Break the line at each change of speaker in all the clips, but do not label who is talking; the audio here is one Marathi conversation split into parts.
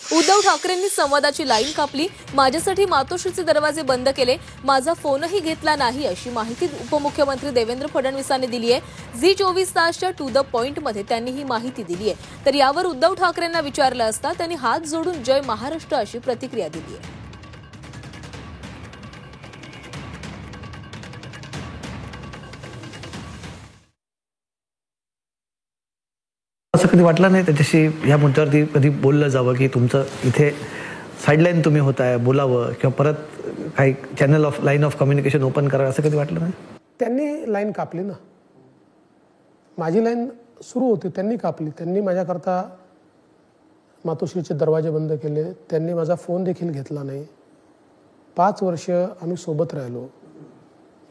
उद्धव ठाकरेंनी संवादाची लाईन कापली, माझ्यासाठी मातोश्रीचे दरवाजे बंद केले, माझा फोनही घेतला नाही अशी माहिती उपमुख्यमंत्री देवेंद्र फडणवीसांनी दिली आहे। झी 24 तासच्या टू द पॉइंट मध्ये त्यांनी ही माहिती दिली आहे। तर यावर उद्धव ठाकरेंना विचारलं असता त्यांनी हात जोडून जय महाराष्ट्र अशी प्रतिक्रिया दिली आहे।
असं कधी वाटलं नाही त्याच्याशी या मुद्द्यावरती कधी बोललं जावं की तुमचं इथे साईडलाईन तुम्ही होताय, बोलावं किंवा परत काही channel of line of communication open करावं, असं कधी वाटलं नाही?
त्यांनी लाईन कापली ना, माझी लाईन सुरू होती, त्यांनी कापली। त्यांनी माझ्याकरता मातोश्रीचे दरवाजे बंद केले, त्यांनी माझा फोन देखील घेतला नाही। 5 वर्ष आम्ही सोबत राहिलो,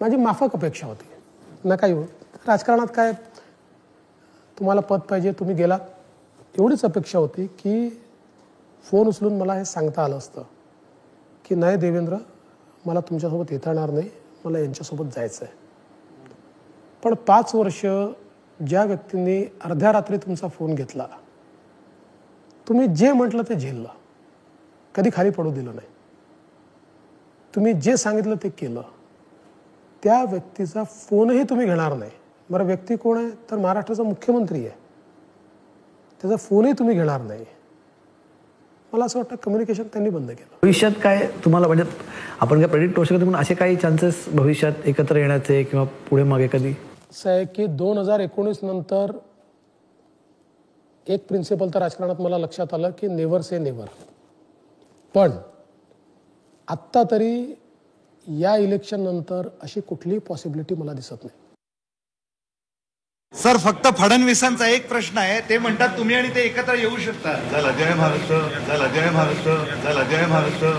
माझी माफक अपेक्षा होती। नका येऊ राजकारणात, काय तुम्हाला पद पाहिजे, तुम्ही गेलात, एवढीच अपेक्षा होती की फोन उचलून मला हे सांगता आलं असतं की नाही देवेंद्र, मला तुमच्यासोबत येता येणार नाही, मला यांच्यासोबत जायचं आहे। पण 5 वर्ष ज्या व्यक्तींनी अर्ध्या रात्री तुमचा फोन घेतला, तुम्ही जे म्हटलं ते झेललं, कधी खाली पडू दिलं नाही, तुम्ही जे सांगितलं ते केलं, त्या व्यक्तीचा फोनही तुम्ही घेणार नाही। बरं, व्यक्ती कोण आहे तर महाराष्ट्राचा मुख्यमंत्री आहे, त्याचा फोनही तुम्ही घेणार नाही। मला असं वाटतं कम्युनिकेशन त्यांनी बंद केलं।
भविष्यात काय तुम्हाला, म्हणजे आपण काय प्रेडिक्ट करू शकतो पण असे काही चान्सेस भविष्यात एकत्र येण्याचे किंवा पुढे मागे कधी?
असं आहे की 2019 नंतर एक प्रिन्सिपल तर राजकारणात मला लक्षात आलं की नेव्हर से नेव्हर। पण आत्ता तरी या इलेक्शन नंतर अशी कुठलीही पॉसिबिलिटी मला दिसत नाही।
सर, फक्त फडणवीसांचा एक प्रश्न आहे, ते म्हणतात तुम्ही आणि ते एकत्र येऊ शकता।
जय महाराष्ट्र, जय महाराष्ट्र, जय महाराष्ट्र।